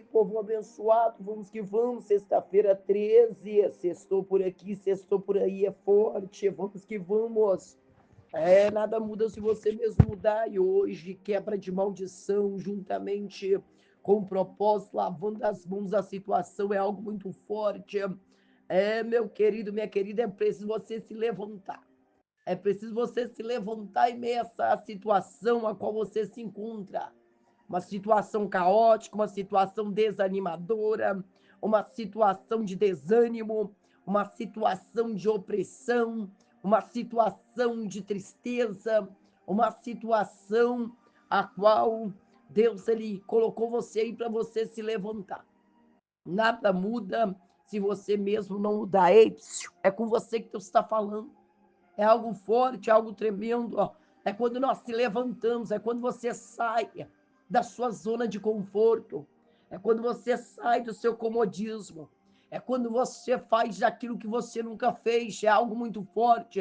aí, povo abençoado, vamos que vamos, sexta-feira 13, sextou por aqui, sextou por aí, é forte, vamos que vamos. Nada muda se você mesmo mudar, e hoje quebra de maldição, juntamente com o propósito, lavando as mãos da situação, é algo muito forte. Meu querido, minha querida, é preciso você se levantar. É preciso você se levantar em meio a essa situação a qual você se encontra. Uma situação caótica, uma situação desanimadora, uma situação de desânimo, uma situação de opressão, uma situação de tristeza, uma situação a qual Deus ele colocou você aí para você se levantar. Nada muda se você mesmo não mudar. Ei, é com você que Deus está falando. É algo forte, é algo tremendo. Ó. É quando nós se levantamos, é quando você sai da sua zona de conforto, é quando você sai do seu comodismo, é quando você faz aquilo que você nunca fez, é algo muito forte.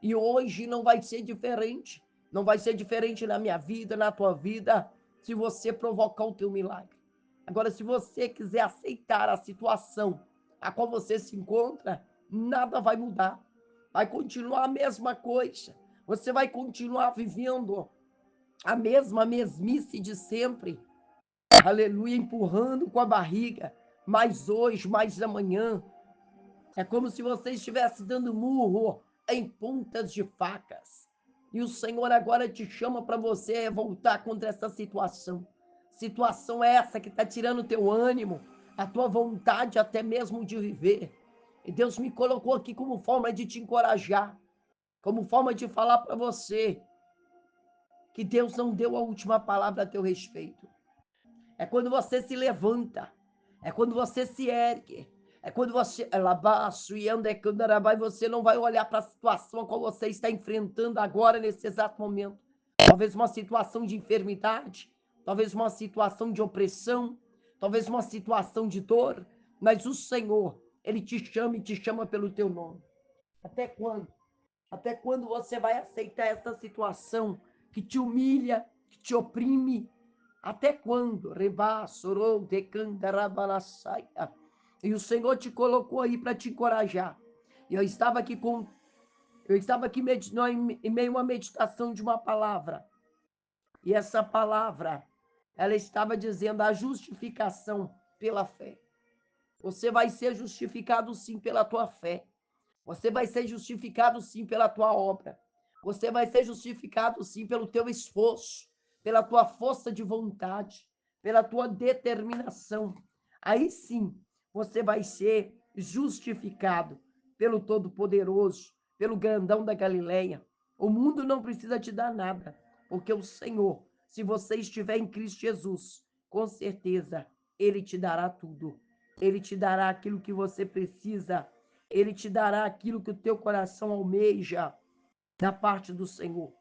E hoje não vai ser diferente. Não vai ser diferente na minha vida, na tua vida, se você provocar o teu milagre. Agora, se você quiser aceitar a situação a qual você se encontra, nada vai mudar. Vai continuar a mesma coisa. Você vai continuar vivendo a mesma mesmice de sempre. Aleluia, empurrando com a barriga. Mais hoje, mais amanhã. É como se você estivesse dando murro em pontas de facas. E o Senhor agora te chama para você voltar contra essa situação. Situação essa que está tirando o teu ânimo, a tua vontade até mesmo de viver. E Deus me colocou aqui como forma de te encorajar, como forma de falar para você que Deus não deu a última palavra a teu respeito. É quando você se levanta, é quando você se ergue, é quando você alabaço e anda e você não vai olhar para a situação a qual você está enfrentando agora nesse exato momento. Talvez uma situação de enfermidade, talvez uma situação de opressão, talvez uma situação de dor, mas o Senhor, ele te chama e te chama pelo teu nome. Até quando? Até quando você vai aceitar essa situação que te humilha, que te oprime? Até quando? Rebassorou, decandarabalassaia. E o Senhor te colocou aí para te encorajar. E eu estava aqui em meio a uma meditação de uma palavra. E essa palavra, ela estava dizendo a justificação pela fé. Você vai ser justificado sim pela tua fé. Você vai ser justificado sim pela tua obra. Você vai ser justificado sim pelo teu esforço, pela tua força de vontade, pela tua determinação. Aí sim, você vai ser justificado pelo Todo-Poderoso, pelo grandão da Galileia. O mundo não precisa te dar nada, porque o Senhor, se você estiver em Cristo Jesus, com certeza, Ele te dará tudo. Ele te dará aquilo que você precisa. Ele te dará aquilo que o teu coração almeja da parte do Senhor.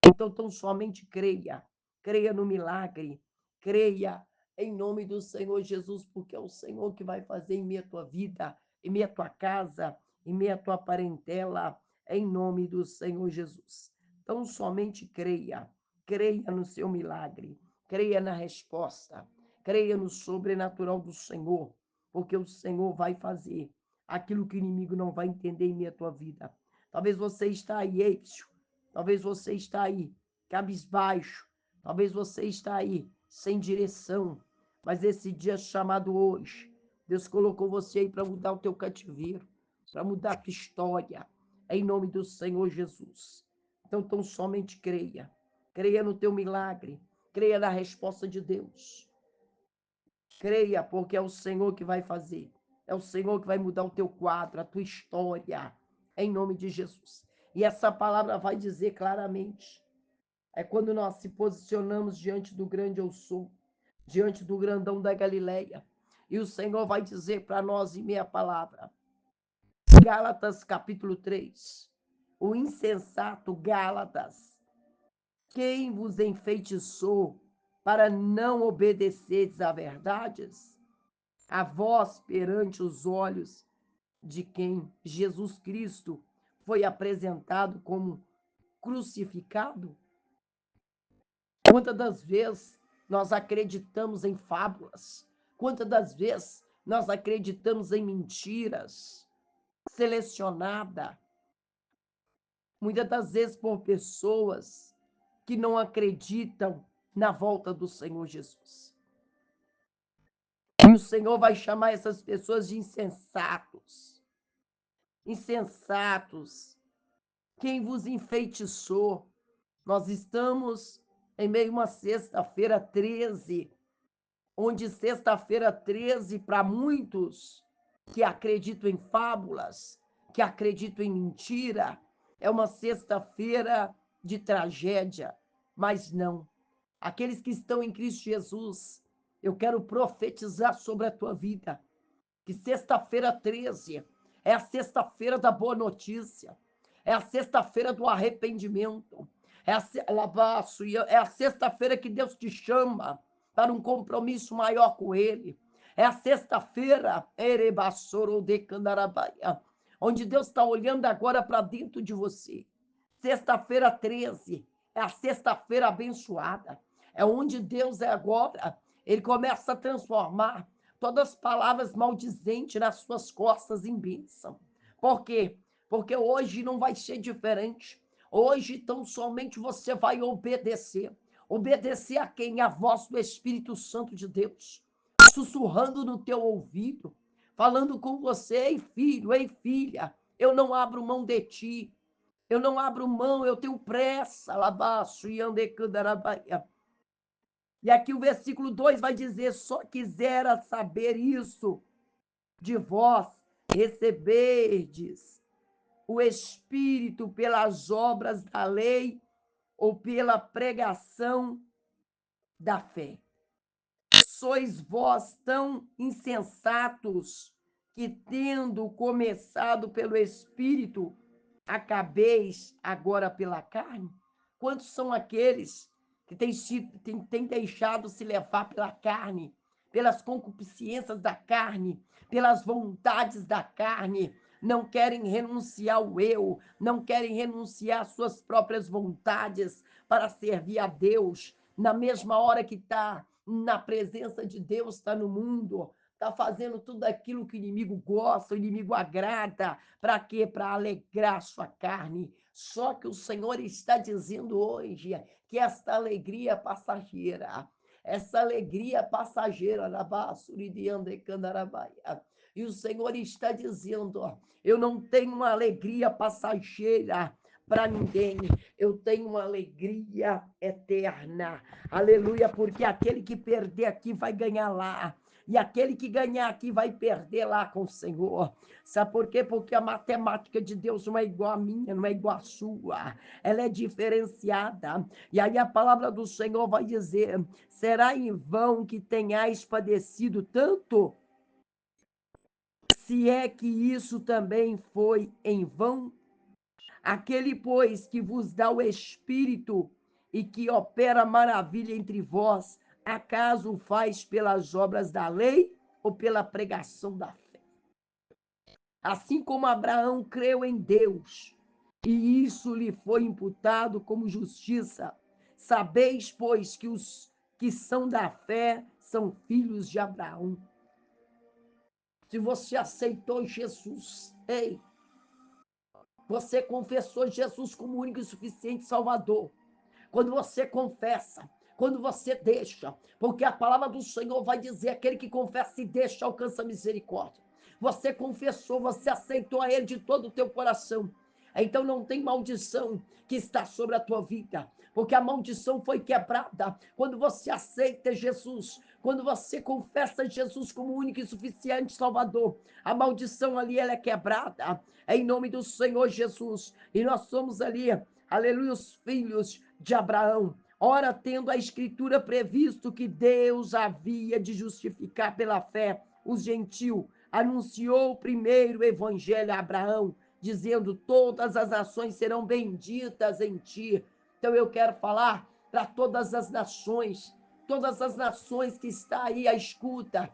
Então, tão somente creia. Creia no milagre. Creia em nome do Senhor Jesus, porque é o Senhor que vai fazer em meio à tua vida, em meio à tua casa, em meio à tua parentela, em nome do Senhor Jesus. Então, somente creia. Creia no seu milagre. Creia na resposta. Creia no sobrenatural do Senhor, porque o Senhor vai fazer aquilo que o inimigo não vai entender em meio à tua vida. Talvez você está aí, eixo. Talvez você está aí, cabisbaixo. Talvez você está aí, sem direção. Mas esse dia chamado hoje, Deus colocou você aí para mudar o teu cativeiro, para mudar a tua história, em nome do Senhor Jesus. Então, tão somente creia. Creia no teu milagre. Creia na resposta de Deus. Creia, porque é o Senhor que vai fazer. É o Senhor que vai mudar o teu quadro, a tua história, em nome de Jesus. E essa palavra vai dizer claramente, é quando nós se posicionamos diante do grande eu sou, diante do grandão da Galileia, e o Senhor vai dizer para nós em meia palavra. Gálatas capítulo 3. O insensato Gálatas, quem vos enfeitiçou para não obedecerdes a verdades? A vós perante os olhos de quem Jesus Cristo foi apresentado como crucificado? Quantas das vezes nós acreditamos em fábulas, Quantas das vezes nós acreditamos em mentiras selecionadas, muitas das vezes por pessoas que não acreditam na volta do Senhor Jesus. E o Senhor vai chamar essas pessoas de insensatos. Insensatos. Quem vos enfeitiçou? Nós estamos em meio a uma sexta-feira 13, onde sexta-feira 13, para muitos que acreditam em fábulas, que acreditam em mentira, é uma sexta-feira de tragédia. Mas não. Aqueles que estão em Cristo Jesus, eu quero profetizar sobre a tua vida que sexta-feira 13 é a sexta-feira da boa notícia, é a sexta-feira do arrependimento, é a sexta-feira que Deus te chama para um compromisso maior com Ele. É a sexta-feira, onde Deus está olhando agora para dentro de você. Sexta-feira 13 é a sexta-feira abençoada. É onde Deus é agora. Ele começa a transformar todas as palavras maldizentes nas suas costas em bênção. Por quê? Porque hoje não vai ser diferente. Hoje, tão somente você vai obedecer. Obedecer a quem? A voz do Espírito Santo de Deus, sussurrando no teu ouvido, falando com você: ei filho, ei filha, eu não abro mão de ti, eu não abro mão, eu tenho pressa, labaço e andecandarabaia. E aqui o versículo 2 vai dizer: só quisera saber isso de vós, receberdes o Espírito pelas obras da lei ou pela pregação da fé. Sois vós tão insensatos que, tendo começado pelo Espírito, acabeis agora pela carne? Quantos são aqueles que têm deixado se levar pela carne, pelas concupiscências da carne, pelas vontades da carne, não querem renunciar ao eu, não querem renunciar às suas próprias vontades para servir a Deus, na mesma hora que está na presença de Deus, está no mundo, está fazendo tudo aquilo que o inimigo gosta, o inimigo agrada. Para quê? Para alegrar sua carne. Só que o Senhor está dizendo hoje que esta alegria passageira, essa alegria passageira, e o Senhor está dizendo: ó, eu não tenho uma alegria passageira para ninguém, eu tenho uma alegria eterna. Aleluia, porque aquele que perder aqui vai ganhar lá. E aquele que ganhar aqui vai perder lá com o Senhor. Sabe por quê? Porque a matemática de Deus não é igual a minha, não é igual a sua. Ela é diferenciada. E aí a palavra do Senhor vai dizer: será em vão que tenhais padecido tanto? Se é que isso também foi em vão? Aquele, pois, que vos dá o Espírito e que opera maravilha entre vós, acaso o faz pelas obras da lei ou pela pregação da fé? Assim como Abraão creu em Deus, e isso lhe foi imputado como justiça, sabeis, pois, que os que são da fé são filhos de Abraão. Se você aceitou Jesus, ei, você confessou Jesus como único e suficiente Salvador. Quando você confessa, quando você deixa, porque a palavra do Senhor vai dizer: aquele que confessa e deixa alcança misericórdia. Você confessou, você aceitou a Ele de todo o teu coração. Então não tem maldição que está sobre a tua vida, porque a maldição foi quebrada quando você aceita Jesus, quando você confessa Jesus como único e suficiente Salvador. A maldição ali, ela é quebrada, em nome do Senhor Jesus. E nós somos ali, aleluia, os filhos de Abraão. Ora, tendo a Escritura previsto que Deus havia de justificar pela fé os gentios, anunciou primeiro o evangelho a Abraão, dizendo: todas as nações serão benditas em ti. Então eu quero falar para todas as nações que estão aí à escuta,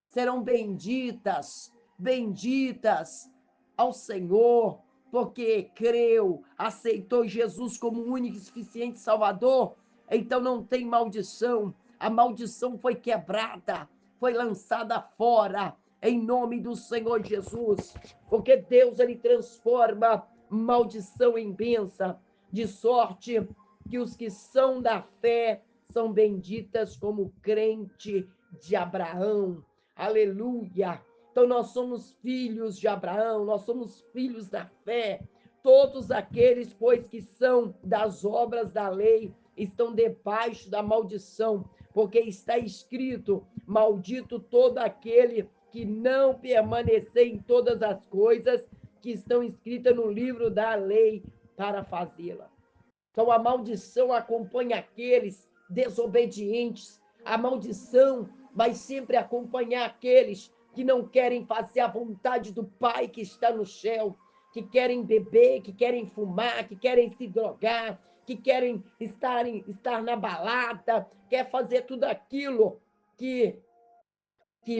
serão benditas, benditas ao Senhor, porque creu, aceitou Jesus como único e suficiente Salvador. Então não tem maldição, a maldição foi quebrada, foi lançada fora, em nome do Senhor Jesus, porque Deus, ele transforma maldição em bênção, de sorte que os que são da fé são benditas como crente de Abraão. Aleluia! Então nós somos filhos de Abraão, nós somos filhos da fé. Todos aqueles, pois, que são das obras da lei, estão debaixo da maldição, porque está escrito: maldito todo aquele que não permanecer em todas as coisas que estão escritas no livro da lei para fazê-la. Então a maldição acompanha aqueles desobedientes. A maldição vai sempre acompanhar aqueles que não querem fazer a vontade do Pai que está no céu, que querem beber, que querem fumar, que querem se drogar, que querem estar na balada, quer fazer tudo aquilo que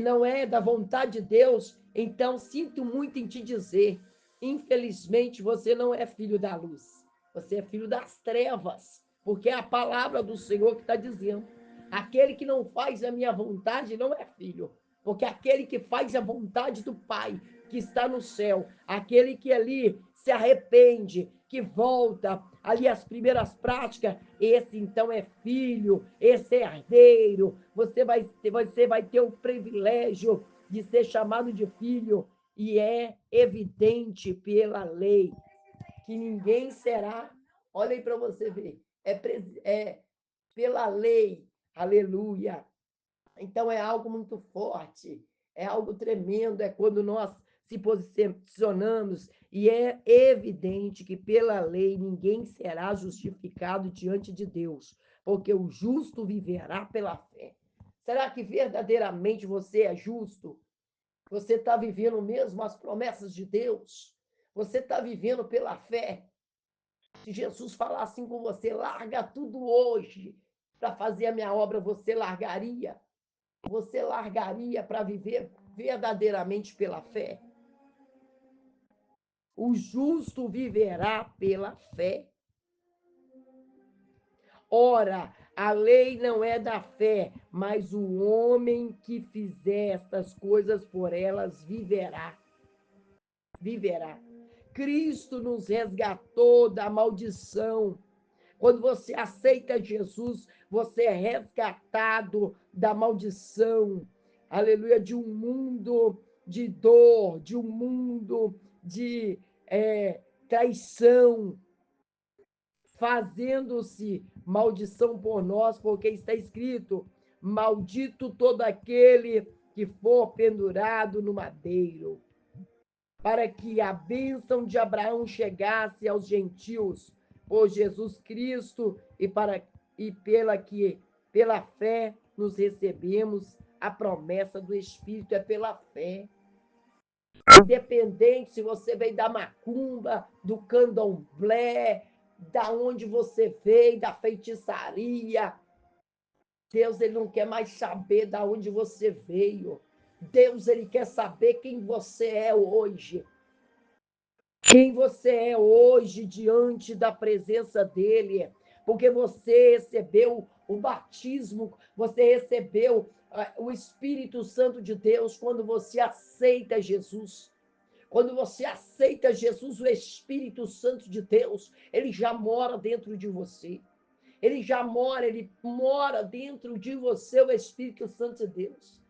não é da vontade de Deus. Então, sinto muito em te dizer, infelizmente, você não é filho da luz, você é filho das trevas, porque é a palavra do Senhor que está dizendo: aquele que não faz a minha vontade não é filho, porque aquele que faz a vontade do Pai que está no céu, aquele que ali se arrepende, que volta ali às primeiras práticas, esse então é filho, esse é herdeiro. Você vai ter o privilégio de ser chamado de filho, e é evidente pela lei que ninguém será. Olha aí para você ver, é pela lei, aleluia. Então é algo muito forte, é algo tremendo, é quando nós se posicionamos, e é evidente que pela lei ninguém será justificado diante de Deus, porque o justo viverá pela fé. Será que verdadeiramente você é justo? Você está vivendo mesmo as promessas de Deus? Você está vivendo pela fé? Se Jesus falar assim com você: larga tudo hoje para fazer a minha obra, você largaria? Você largaria para viver verdadeiramente pela fé? O justo viverá pela fé. Ora, a lei não é da fé, mas o homem que fizer estas coisas por elas viverá. Viverá. Cristo nos resgatou da maldição. Quando você aceita Jesus, você é resgatado da maldição, aleluia, de um mundo de dor, de um mundo de traição, fazendo-se maldição por nós, porque está escrito: maldito todo aquele que for pendurado no madeiro, para que a bênção de Abraão chegasse aos gentios por Jesus Cristo, pela fé nos recebemos a promessa do Espírito. É pela fé. Independente se você veio da macumba, do candomblé, da onde você veio, da feitiçaria, Deus, ele não quer mais saber da onde você veio. Deus, ele quer saber quem você é hoje. Quem você é hoje diante da presença dele, porque você recebeu o batismo, você recebeu o Espírito Santo de Deus quando você aceita Jesus. Quando você aceita Jesus, o Espírito Santo de Deus, ele já mora dentro de você. Ele mora dentro de você, o Espírito Santo de Deus.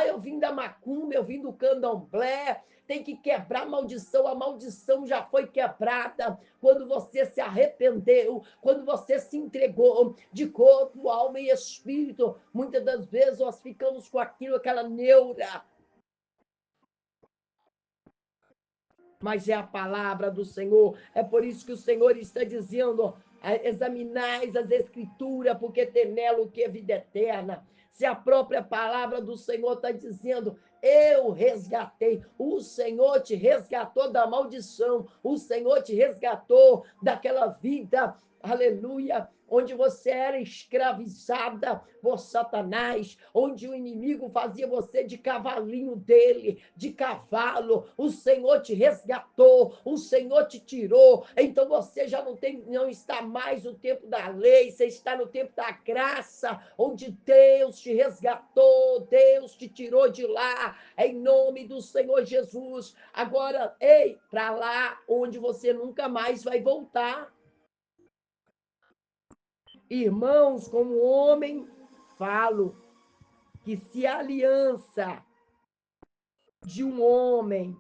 Eu vim da macumba, eu vim do candomblé, tem que quebrar a maldição já foi quebrada quando você se arrependeu, quando você se entregou de corpo, alma e espírito. Muitas das vezes nós ficamos com aquela neura, mas é a palavra do Senhor. É por isso que o Senhor está dizendo: examinais as Escrituras, porque tem nela o que é vida eterna. Se a própria palavra do Senhor está dizendo: eu resgatei, o Senhor te resgatou da maldição, o Senhor te resgatou daquela vida, aleluia, onde você era escravizada por Satanás, onde o inimigo fazia você de cavalinho dele, de cavalo. O Senhor te resgatou, o Senhor te tirou. Então você já não está mais no tempo da lei, você está no tempo da graça, onde Deus te resgatou, Deus te tirou de lá, em nome do Senhor Jesus. Agora, ei, para lá onde você nunca mais vai voltar. Irmãos, como homem, falo que se a aliança de um homem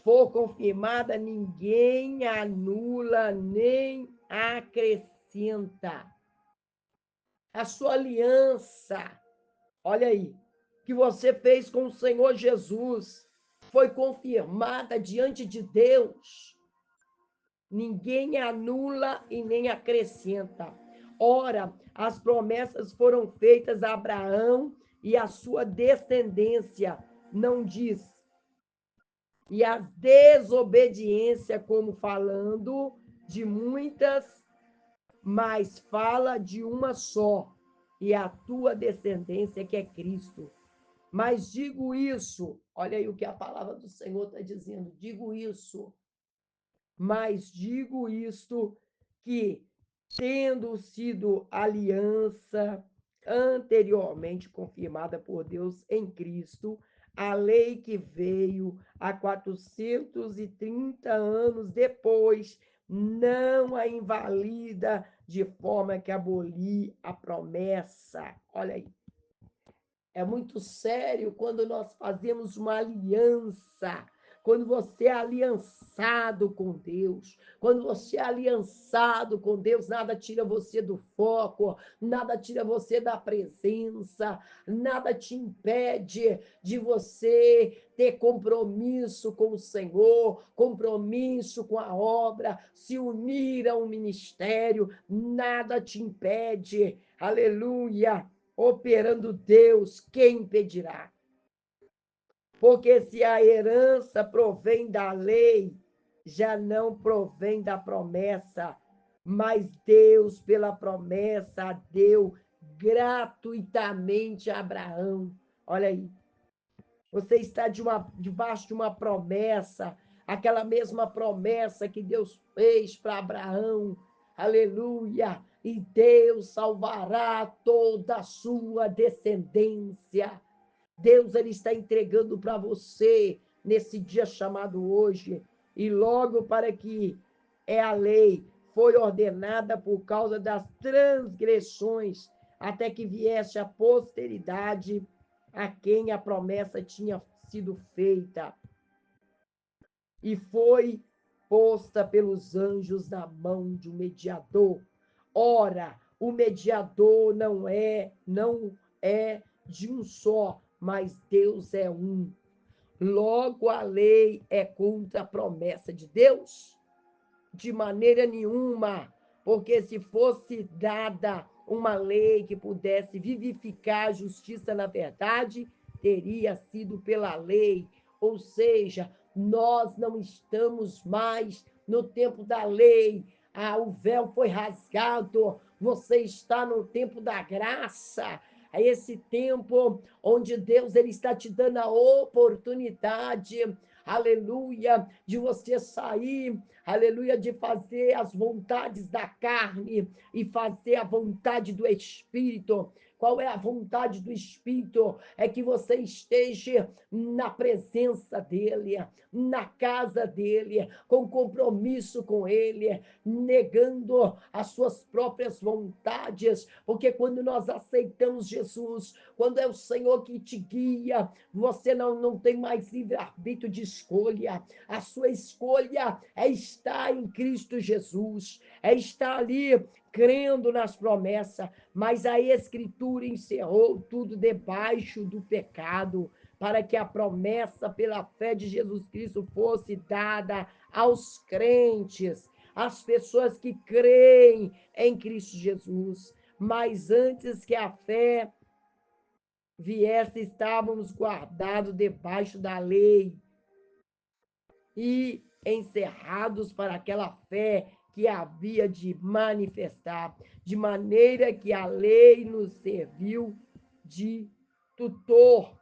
for confirmada, ninguém anula nem acrescenta. A sua aliança, olha aí, que você fez com o Senhor Jesus, foi confirmada diante de Deus. Ninguém anula e nem acrescenta. Ora, as promessas foram feitas a Abraão e a sua descendência, não diz. E a desobediência, como falando de muitas, mas fala de uma só, e a tua descendência, que é Cristo. Mas digo isso, olha aí o que a palavra do Senhor está dizendo, digo isso, mas digo isto, que, tendo sido aliança anteriormente confirmada por Deus em Cristo, a lei que veio há 430 anos depois não a invalida de forma que abolir a promessa. Olha aí. É muito sério quando nós fazemos uma aliança, quando você é aliançado com Deus, quando você é aliançado com Deus, nada tira você do foco, nada tira você da presença, nada te impede de você ter compromisso com o Senhor, compromisso com a obra, se unir a um ministério, nada te impede. Aleluia! Operando Deus, quem impedirá? Porque se a herança provém da lei, já não provém da promessa, mas Deus, pela promessa, deu gratuitamente a Abraão. Olha aí, você está debaixo de uma promessa, aquela mesma promessa que Deus fez para Abraão. Aleluia! E Deus salvará toda a sua descendência. Deus ele está entregando para você nesse dia chamado hoje. E logo para que é a lei foi ordenada por causa das transgressões, até que viesse a posteridade a quem a promessa tinha sido feita, e foi posta pelos anjos na mão de um mediador. Ora, o mediador não é de um só, mas Deus é um. Logo, a lei é contra a promessa de Deus? De maneira nenhuma, porque se fosse dada uma lei que pudesse vivificar a justiça na verdade, teria sido pela lei. Ou seja, nós não estamos mais no tempo da lei. O véu foi rasgado, você está no tempo da graça. É esse tempo onde Deus ele está te dando a oportunidade, aleluia, de você sair, aleluia, de fazer as vontades da carne e fazer a vontade do Espírito. Qual é a vontade do Espírito? É que você esteja na presença dEle, na casa dEle, com compromisso com Ele, negando as suas próprias vontades, porque quando nós aceitamos Jesus, quando é o Senhor que te guia, você não tem mais livre-arbítrio de escolha. A sua escolha é estar em Cristo Jesus, é estar ali crendo nas promessas, mas a Escritura encerrou tudo debaixo do pecado, para que a promessa pela fé de Jesus Cristo fosse dada aos crentes, às pessoas que creem em Cristo Jesus. Mas antes que a fé viesse, estávamos guardados debaixo da lei e encerrados para aquela fé que havia de manifestar, de maneira que a lei nos serviu de tutor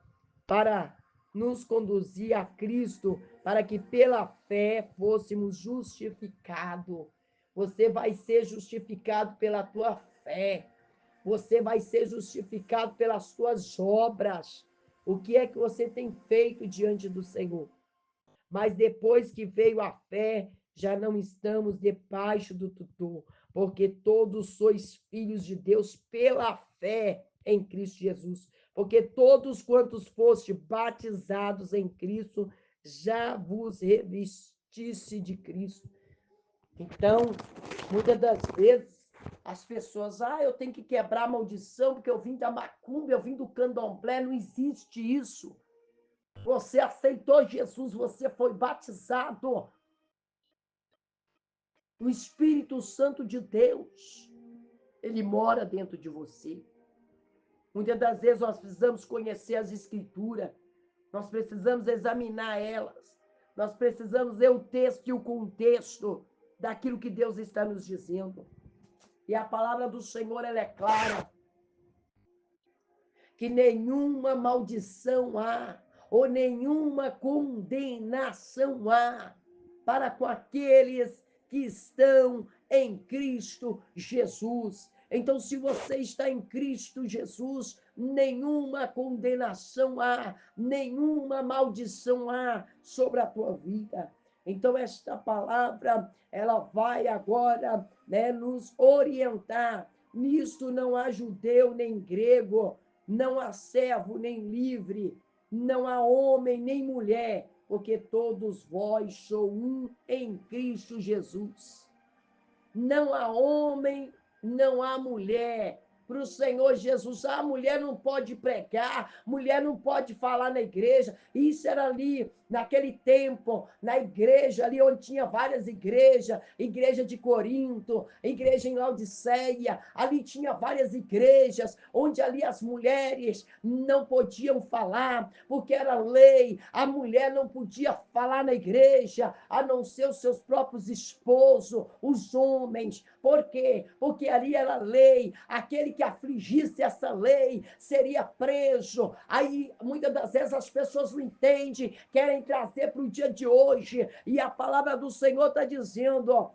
para nos conduzir a Cristo, para que pela fé fôssemos justificados. Você vai ser justificado pela tua fé. Você vai ser justificado pelas tuas obras. O que é que você tem feito diante do Senhor? Mas depois que veio a fé, já não estamos debaixo do tutor, porque todos sois filhos de Deus pela fé em Cristo Jesus. Porque todos quantos foste batizados em Cristo, já vos revestisse de Cristo. Então, muitas das vezes, as pessoas, eu tenho que quebrar a maldição, porque eu vim da macumba, eu vim do candomblé, não existe isso. Você aceitou Jesus, você foi batizado. O Espírito Santo de Deus, ele mora dentro de você. Muitas das vezes nós precisamos conhecer as Escrituras, nós precisamos examinar elas, nós precisamos ler o texto e o contexto daquilo que Deus está nos dizendo. E a palavra do Senhor, ela é clara, que nenhuma maldição há, ou nenhuma condenação há para com aqueles que estão em Cristo Jesus. Então, se você está em Cristo Jesus, nenhuma condenação há, nenhuma maldição há sobre a tua vida. Então, esta palavra, ela vai agora, nos orientar. Nisto não há judeu nem grego, não há servo nem livre, não há homem nem mulher, porque todos vós sois um em Cristo Jesus. Não há homem, não há mulher. Para o Senhor Jesus, a mulher não pode pregar, mulher não pode falar na igreja. Isso era ali, naquele tempo, na igreja, ali onde tinha várias igrejas, igreja de Corinto, igreja em Laodiceia, ali tinha várias igrejas, onde ali as mulheres não podiam falar, porque era lei, a mulher não podia falar na igreja, a não ser os seus próprios esposos, os homens. Por quê? Porque ali era lei, aquele que afligisse essa lei seria preso. Aí, muitas das vezes, as pessoas não entendem, querem trazer para o dia de hoje, e a palavra do Senhor está dizendo: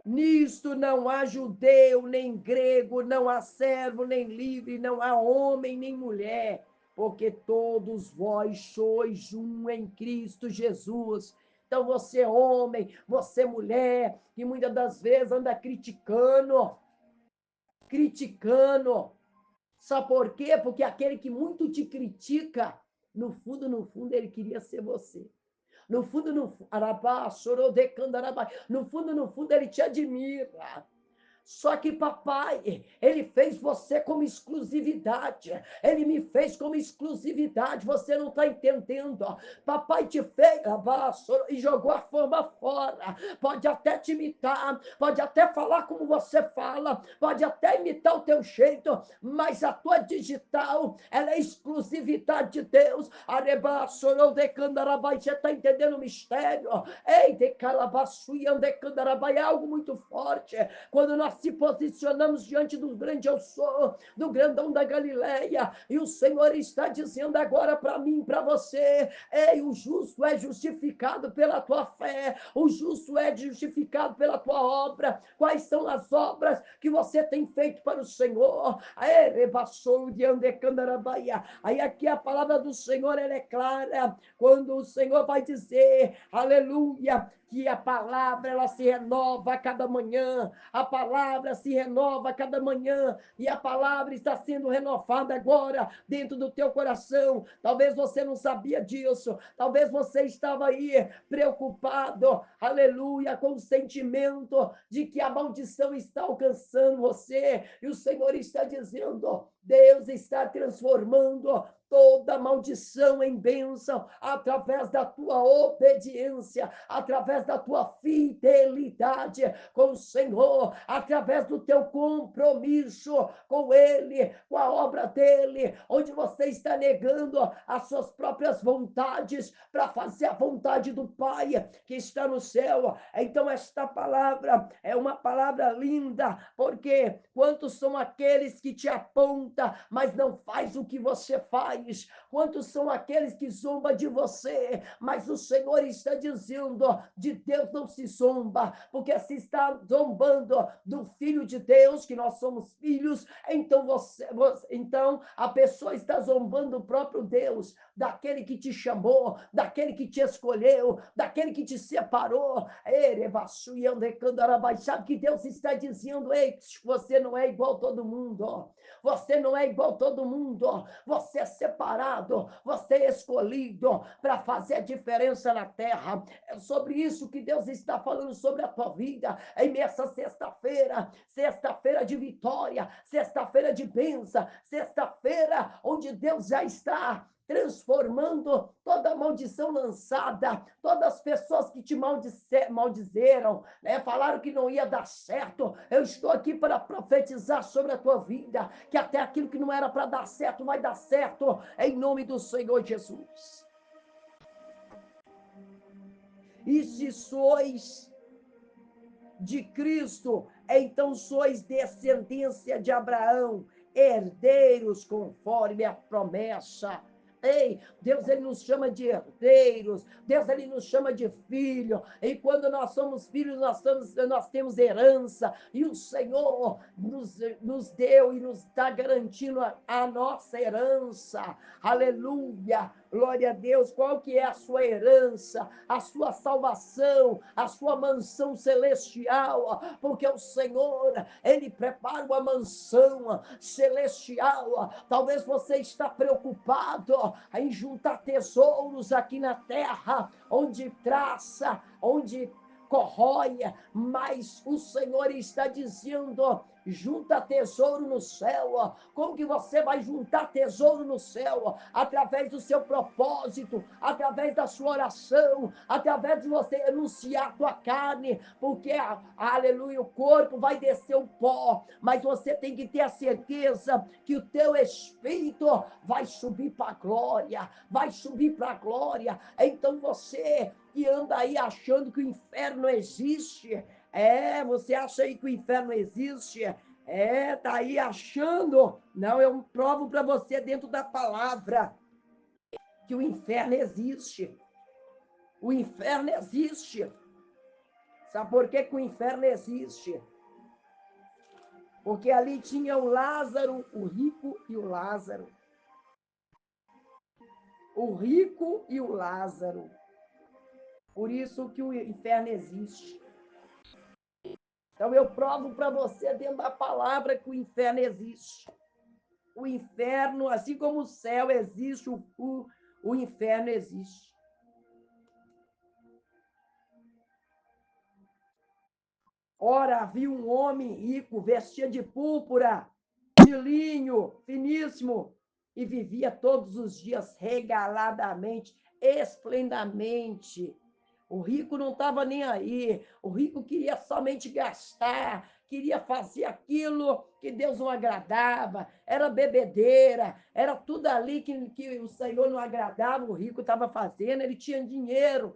nisto não há judeu, nem grego, não há servo, nem livre, não há homem, nem mulher, porque todos vós sois um em Cristo Jesus. Então, você homem, você mulher, que muitas das vezes anda criticando. Sabe por quê? Porque aquele que muito te critica, no fundo, ele queria ser você. No fundo, no fundo, ele te admira. Só que papai, ele fez você como exclusividade. Ele me fez como exclusividade. Você não está entendendo. Papai te fez e jogou a fama fora. Pode até te imitar, pode até falar como você fala, pode até imitar o teu jeito, mas a tua digital, ela é exclusividade de Deus. Você está entendendo o mistério? Ei, de calabassuia, é algo muito forte. Quando nós se posicionamos diante do grande eu sou, do grandão da Galileia, e o Senhor está dizendo agora para mim, para você: ei, o justo é justificado pela tua fé, o justo é justificado pela tua obra. Quais são as obras que você tem feito para o Senhor? Aí aqui a palavra do Senhor, ela é clara, quando o Senhor vai dizer, aleluia, que a palavra, ela se renova a cada manhã, a palavra se renova a cada manhã, e a palavra está sendo renovada agora dentro do teu coração. Talvez você não sabia disso, talvez você estava aí preocupado, aleluia, com o sentimento de que a maldição está alcançando você, e o Senhor está dizendo: Deus está transformando todo toda maldição em bênção, através da tua obediência, através da tua fidelidade com o Senhor, através do teu compromisso com Ele, com a obra dele, onde você está negando as suas próprias vontades para fazer a vontade do Pai que está no céu. Então, esta palavra é uma palavra linda, porque quantos são aqueles que te apontam, mas não faz o que você faz? Quantos são aqueles que zombam de você, mas o Senhor está dizendo, de Deus não se zomba, porque se está zombando do Filho de Deus, que nós somos filhos, então a pessoa está zombando do próprio Deus, daquele que te chamou, daquele que te escolheu, daquele que te separou. Sabe que Deus está dizendo, ei, você não é igual a todo mundo. Você não é igual a todo mundo. Você é separado, você é escolhido para fazer a diferença na terra. É sobre isso que Deus está falando sobre a tua vida em essa sexta-feira, sexta-feira de vitória, sexta-feira de bênção, sexta-feira onde Deus já está transformando toda maldição lançada, todas as pessoas que te maldizeram, né, falaram que não ia dar certo. Eu estou aqui para profetizar sobre a tua vida, que até aquilo que não era para dar certo vai dar certo, em nome do Senhor Jesus. E se sois de Cristo, então sois descendência de Abraão, herdeiros conforme a promessa. Ei, Deus, ele nos chama de herdeiros, Deus, ele nos chama de filho, e quando nós somos filhos, nós temos herança, e o Senhor nos deu e nos está garantindo a nossa herança. Aleluia, glória a Deus. Qual que é a sua herança? A sua salvação, a sua mansão celestial, porque o Senhor, ele prepara uma mansão celestial. Talvez você está preocupado em juntar tesouros aqui na terra, onde traça, onde corrói, mas o Senhor está dizendo, junta tesouro no céu. Como que você vai juntar tesouro no céu? Através do seu propósito, através da sua oração, através de você renunciar a tua carne, porque, aleluia, o corpo vai descer o pó, mas você tem que ter a certeza que o teu espírito vai subir para a glória, vai subir para a glória. Então você que anda aí achando que o inferno existe, você acha aí que o inferno existe? Tá aí achando. Não, eu provo para você dentro da palavra que o inferno existe. O inferno existe. Sabe por que o inferno existe? Porque ali tinha o Lázaro, o rico e o Lázaro. O rico e o Lázaro. Por isso que o inferno existe. Então eu provo para você dentro da palavra que o inferno existe. O inferno, assim como o céu existe, o inferno existe. Ora, havia um homem rico, vestia de púrpura, de linho finíssimo, e vivia todos os dias regaladamente, esplendamente. O rico não estava nem aí, o rico queria somente gastar, queria fazer aquilo que Deus não agradava, era bebedeira, era tudo ali que o Senhor não agradava, o rico estava fazendo, ele tinha dinheiro,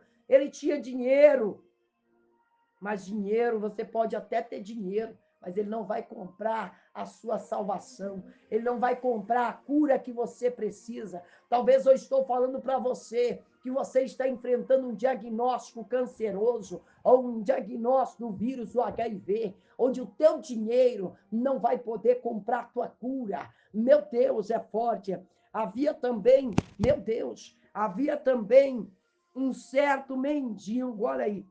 mas dinheiro, você pode até ter dinheiro, mas ele não vai comprar a sua salvação, ele não vai comprar a cura que você precisa. Talvez eu estou falando para você que você está enfrentando um diagnóstico canceroso ou um diagnóstico do vírus do HIV, onde o teu dinheiro não vai poder comprar a tua cura. Meu Deus, é forte. Havia também um certo mendigo, olha aí,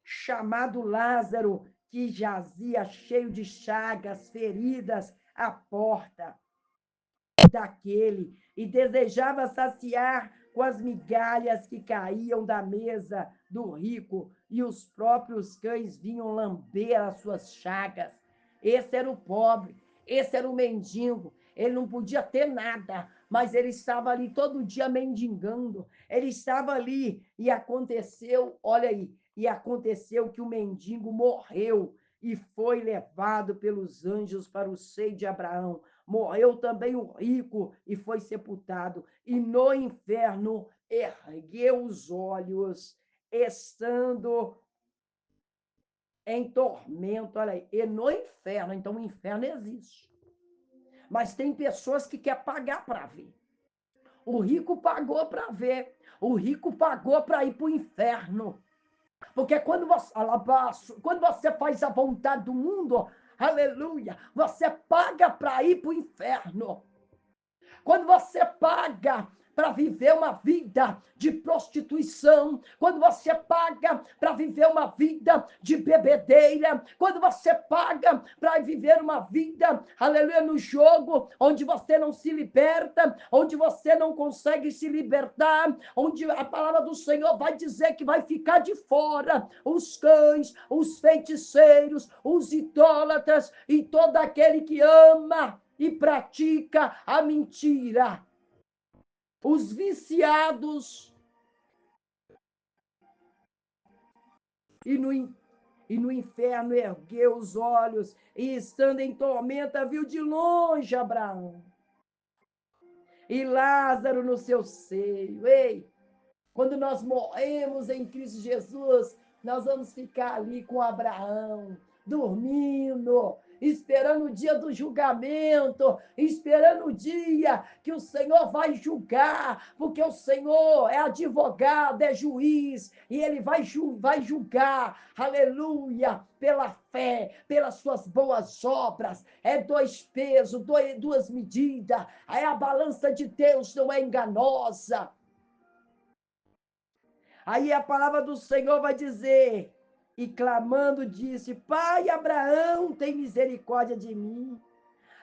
chamado Lázaro, que jazia cheio de chagas, feridas à porta daquele, e desejava saciar com as migalhas que caíam da mesa do rico, e os próprios cães vinham lamber as suas chagas. Esse era o pobre, esse era o mendigo, ele não podia ter nada, mas ele estava ali todo dia mendigando. Ele estava ali e aconteceu, olha aí, e aconteceu que o mendigo morreu e foi levado pelos anjos para o seio de Abraão. Morreu também o rico e foi sepultado. E no inferno ergueu os olhos, estando em tormento. Olha aí, e no inferno, então o inferno existe. Mas tem pessoas que querem pagar para ver. O rico pagou para ver. O rico pagou para ir para o inferno. Porque quando você faz a vontade do mundo, aleluia, você paga para ir para o inferno. Quando você paga para viver uma vida de prostituição, quando você paga para viver uma vida de bebedeira, quando você paga para viver uma vida, aleluia, no jogo, onde você não se liberta, onde você não consegue se libertar, onde a palavra do Senhor vai dizer que vai ficar de fora os cães, os feiticeiros, os idólatras e todo aquele que ama e pratica a mentira. Os viciados e no inferno ergueu os olhos e estando em tormenta viu de longe Abraão e Lázaro no seu seio. Ei, quando nós morremos em Cristo Jesus, nós vamos ficar ali com Abraão, dormindo, esperando o dia do julgamento, esperando o dia que o Senhor vai julgar, porque o Senhor é advogado, é juiz, e ele vai julgar, aleluia, pela fé, pelas suas boas obras. É dois pesos, duas medidas, é a balança de Deus, não é enganosa. Aí a palavra do Senhor vai dizer, e clamando disse, Pai Abraão, tem misericórdia de mim.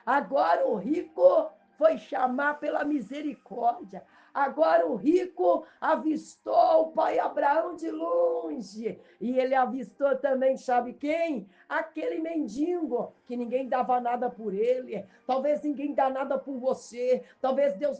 Agora o rico foi chamar pela misericórdia. Agora o rico avistou o pai Abraão de longe. E ele avistou também, sabe quem? Aquele mendigo, que ninguém dava nada por ele. Talvez ninguém dá nada por você. Talvez Deus,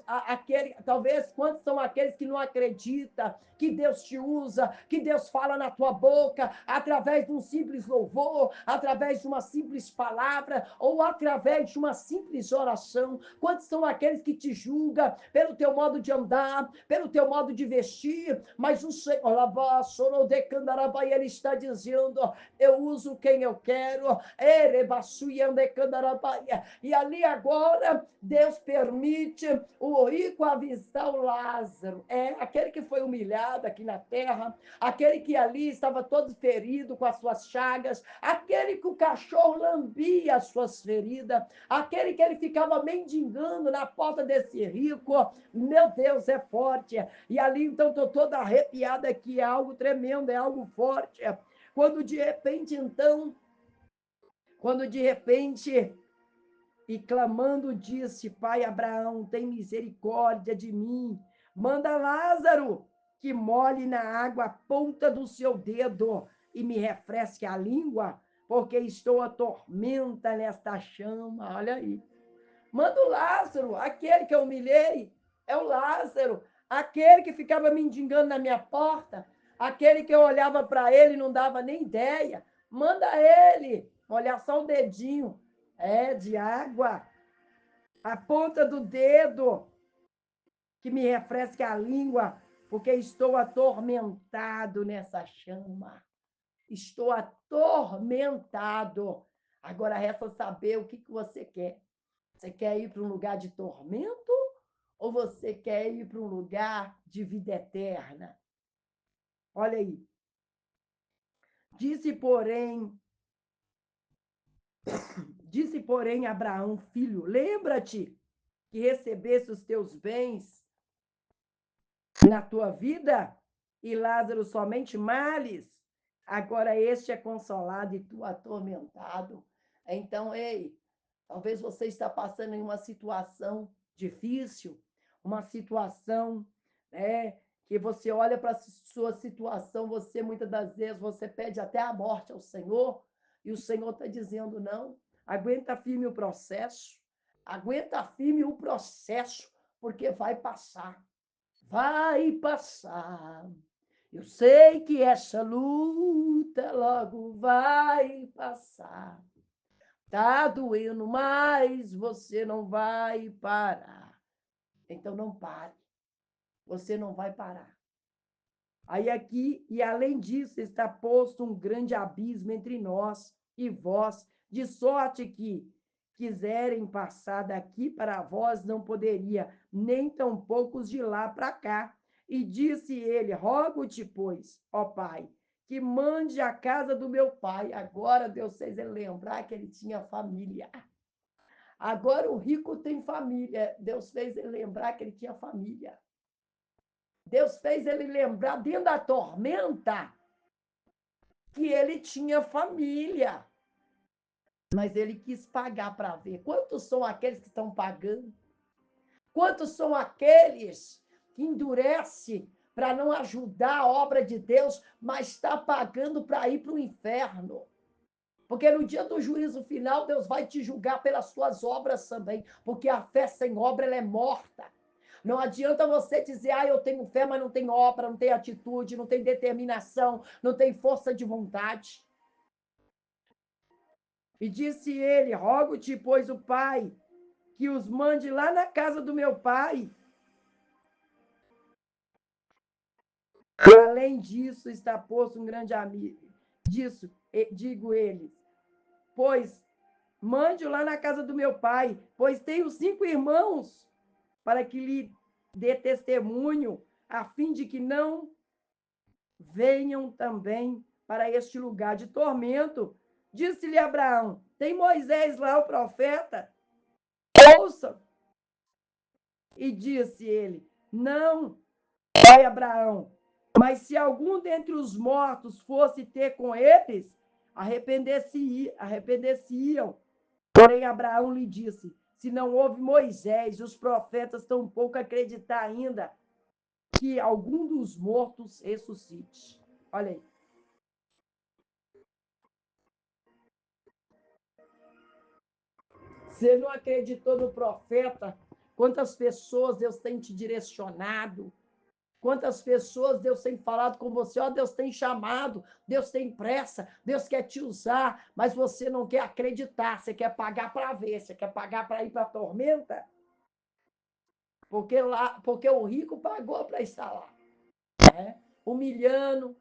talvez quantos são aqueles que não acreditam que Deus te usa, que Deus fala na tua boca, através de um simples louvor, através de uma simples palavra, ou através de uma simples oração. Quantos são aqueles que te julgam pelo teu modo de andar, pelo teu modo de vestir, mas o Senhor, ele está dizendo, eu uso quem eu quero, e ali agora, Deus permite o rico avistar o Lázaro, aquele que foi humilhado aqui na terra, aquele que ali estava todo ferido com as suas chagas, aquele que o cachorro lambia as suas feridas, aquele que ele ficava mendigando na porta desse rico. Meu Deus, é forte. E ali, então, estou toda arrepiada aqui, é algo tremendo, é algo forte. Quando de repente, então, e clamando disse, Pai Abraão, tem misericórdia de mim, manda Lázaro que molhe na água a ponta do seu dedo e me refresque a língua, porque estou a tormenta nesta chama. Olha aí. Manda o Lázaro, aquele que eu humilhei, é o Lázaro, aquele que ficava mendigando na minha porta, aquele que eu olhava para ele e não dava nem ideia. Manda ele, olhar só o dedinho, de água, a ponta do dedo, que me refresque a língua, porque estou atormentado nessa chama. Estou atormentado. Agora resta saber o que você quer. Você quer ir para um lugar de tormento ou você quer ir para um lugar de vida eterna? Olha aí. Disse, porém, Abraão, filho, lembra-te que recebesse os teus bens na tua vida e Lázaro somente males. Agora este é consolado e tu atormentado. Então, ei, talvez você está passando em uma situação difícil, uma situação, que você olha para a sua situação, você muitas das vezes você pede até a morte ao Senhor, e o Senhor está dizendo, não, aguenta firme o processo, porque vai passar. Vai passar. Eu sei que essa luta logo vai passar. Tá doendo, mas você não vai parar. Então não pare. Você não vai parar. Aí aqui, e além disso, está posto um grande abismo entre nós e vós, de sorte que quiserem passar daqui para vós não poderia, nem tampouco os de lá para cá. E disse ele: rogo-te, pois, ó Pai, que mande a casa do meu pai. Agora Deus fez ele lembrar que ele tinha família. Agora o rico tem família. Deus fez ele lembrar que ele tinha família. Deus fez ele lembrar dentro da tormenta que ele tinha família. Mas ele quis pagar para ver. Quantos são aqueles que estão pagando? Quantos são aqueles que endurecem para não ajudar a obra de Deus, mas está pagando para ir para o inferno? Porque no dia do juízo final, Deus vai te julgar pelas suas obras também, porque a fé sem obra ela é morta. Não adianta você dizer, eu tenho fé, mas não tem obra, não tem atitude, não tem determinação, não tem força de vontade. E disse ele, rogo-te, pois o Pai, que os mande lá na casa do meu pai. E além disso, está posto um grande amigo. Disso, digo eles, pois mande-o lá na casa do meu pai, pois tenho 5 irmãos, para que lhe dê testemunho, a fim de que não venham também para este lugar de tormento. Disse-lhe Abraão: tem Moisés lá, o profeta? Ouça. E disse ele: não, pai Abraão, mas se algum dentre os mortos fosse ter com eles, arrepender-se-iam. Porém, Abraão lhe disse: se não houve Moisés e os profetas, tampouco acreditar ainda que algum dos mortos ressuscite. Olha aí. Você não acreditou no profeta? Quantas pessoas Deus tem te direcionado? Quantas pessoas Deus tem falado com você? Deus tem chamado, Deus tem pressa, Deus quer te usar, mas você não quer acreditar, você quer pagar para ver, você quer pagar para ir para a tormenta? Porque o rico pagou para estar lá, né? Humilhando,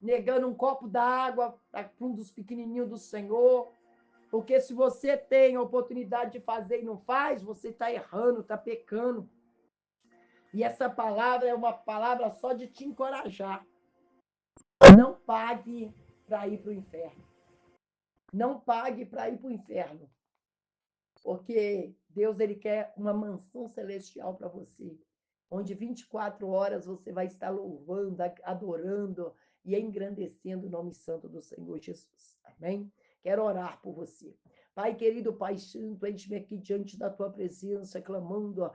negando um copo d'água para um dos pequenininhos do Senhor. Porque se você tem a oportunidade de fazer e não faz, você está errando, está pecando. E essa palavra é uma palavra só de te encorajar. Não pague para ir para o inferno. Não pague para ir para o inferno. Porque Deus ele quer uma mansão celestial para você, onde 24 horas você vai estar louvando, adorando e engrandecendo o nome santo do Senhor Jesus. Amém? Quero orar por você. Pai querido, Pai santo, enche-me aqui diante da tua presença, clamando,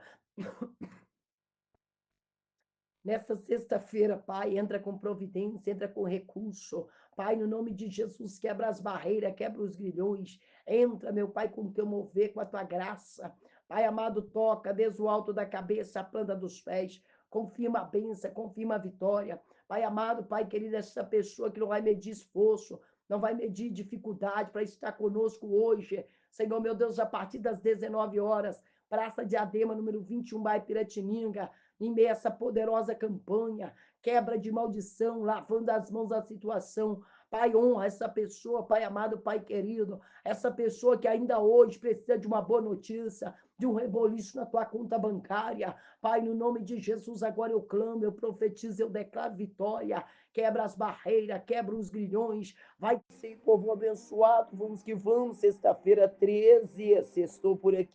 nessa sexta-feira, Pai, entra com providência, entra com recurso. Pai, no nome de Jesus, quebra as barreiras, quebra os grilhões. Entra, meu Pai, com o teu mover, com a tua graça. Pai amado, toca desde o alto da cabeça, a planta dos pés. Confirma a bênção, confirma a vitória. Pai amado, Pai querido, essa pessoa que não vai medir esforço, não vai medir dificuldade para estar conosco hoje. Senhor, meu Deus, a partir das 19 horas, Praça Diadema, número 21, bairro Piratininga, em meio a essa poderosa campanha, quebra de maldição, lavando as mãos da situação. Pai, honra essa pessoa, Pai amado, Pai querido, essa pessoa que ainda hoje precisa de uma boa notícia, de um reboliço na tua conta bancária. Pai, no nome de Jesus, agora eu clamo, eu profetizo, eu declaro vitória. Quebra as barreiras, quebra os grilhões. Vai ser povo abençoado, vamos que vamos. Sexta-feira 13, sextou por aqui.